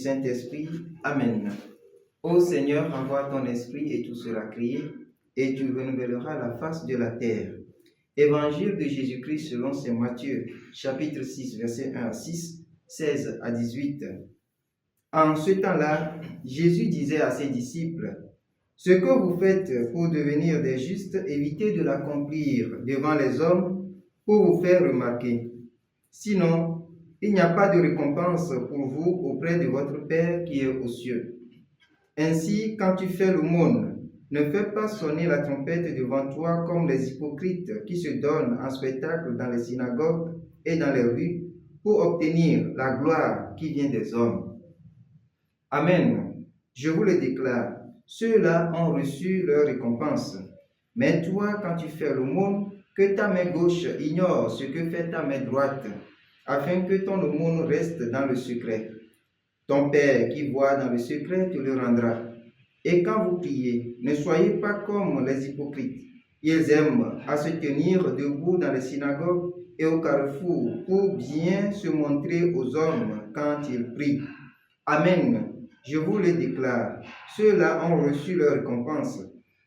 Saint-Esprit. Amen. Ô Seigneur, envoie ton esprit et tout sera créé, et tu renouvelleras la face de la terre. Évangile de Jésus-Christ selon saint Matthieu, chapitre 6, versets 1 à 6, 16 à 18. En ce temps-là, Jésus disait à ses disciples, « Ce que vous faites pour devenir des justes, évitez de l'accomplir devant les hommes pour vous faire remarquer. Sinon, il n'y a pas de récompense pour vous auprès de votre Père qui est aux cieux. Ainsi, quand tu fais l'aumône, ne fais pas sonner la trompette devant toi comme les hypocrites qui se donnent en spectacle dans les synagogues et dans les rues pour obtenir la gloire qui vient des hommes. Amen. Je vous le déclare, ceux-là ont reçu leur récompense. Mais toi, quand tu fais l'aumône, que ta main gauche ignore ce que fait ta main droite, afin que ton aumône reste dans le secret. Ton Père qui voit dans le secret te le rendra. Et quand vous priez, ne soyez pas comme les hypocrites. Ils aiment à se tenir debout dans les synagogues et au carrefour pour bien se montrer aux hommes quand ils prient. Amen. Je vous le déclare, ceux-là ont reçu leur récompense.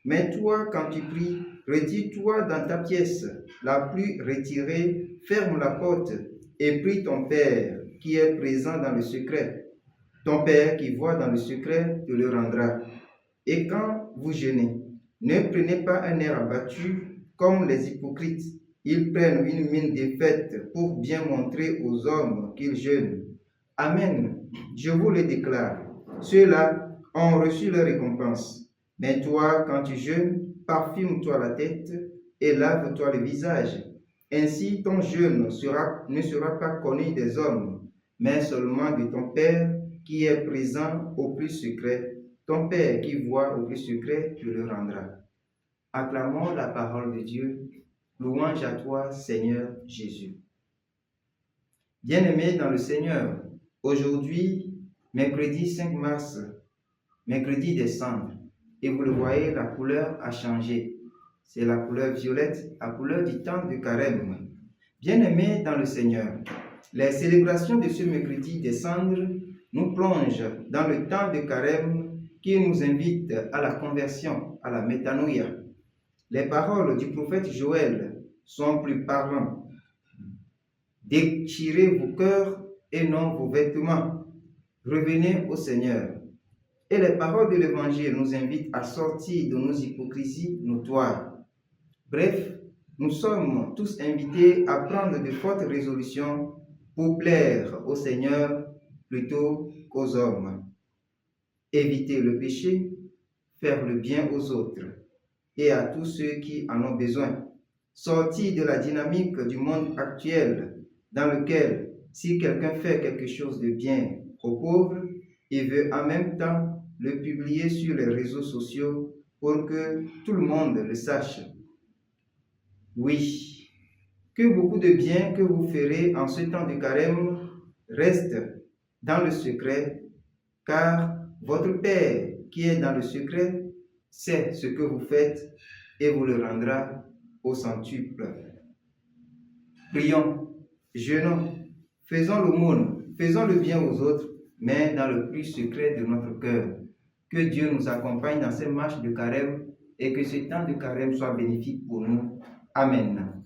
Mais toi, quand tu pries, retire-toi dans ta pièce la plus retirée, ferme la porte et prie ton Père qui est présent dans le secret. Ton Père qui voit dans le secret te le rendra. Et quand vous jeûnez, ne prenez pas un air abattu comme les hypocrites. Ils prennent une mine défaite pour bien montrer aux hommes qu'ils jeûnent. Amen. Je vous le déclare. Ceux-là ont reçu leur récompense. Mais toi, quand tu jeûnes, parfume-toi la tête et lave-toi le visage. Ainsi, ton jeûne ne sera pas connu des hommes, mais seulement de ton Père qui est présent au plus secret. Ton Père qui voit au plus secret te le rendra. Acclamons la parole de Dieu. Louange à toi, Seigneur Jésus. Bien-aimés dans le Seigneur, aujourd'hui, mercredi 5 mars, mercredi décembre, et vous le voyez, la couleur a changé. C'est la couleur violette, la couleur du temps de carême. Bien-aimés dans le Seigneur, les célébrations de ce mercredi décembre nous plongent dans le temps de carême qui nous invite à la conversion, à la métanoïa. Les paroles du prophète Joël sont plus parlantes. Déchirez vos cœurs et non vos vêtements. Revenez au Seigneur. Et les paroles de l'Évangile nous invitent à sortir de nos hypocrisies notoires. Bref, nous sommes tous invités à prendre de fortes résolutions pour plaire au Seigneur plutôt qu'aux hommes. Éviter le péché, faire le bien aux autres et à tous ceux qui en ont besoin. Sortir de la dynamique du monde actuel dans lequel, si quelqu'un fait quelque chose de bien aux pauvres, il veut en même temps le publier sur les réseaux sociaux pour que tout le monde le sache. Oui, que beaucoup de bien que vous ferez en ce temps de carême reste dans le secret, car votre Père qui est dans le secret sait ce que vous faites et vous le rendra au centuple. Prions, jeûnons, faisons l'aumône, faisons le bien aux autres, mais dans le plus secret de notre cœur. Que Dieu nous accompagne dans ces marches de carême et que ce temps de carême soit bénéfique pour nous. Amen.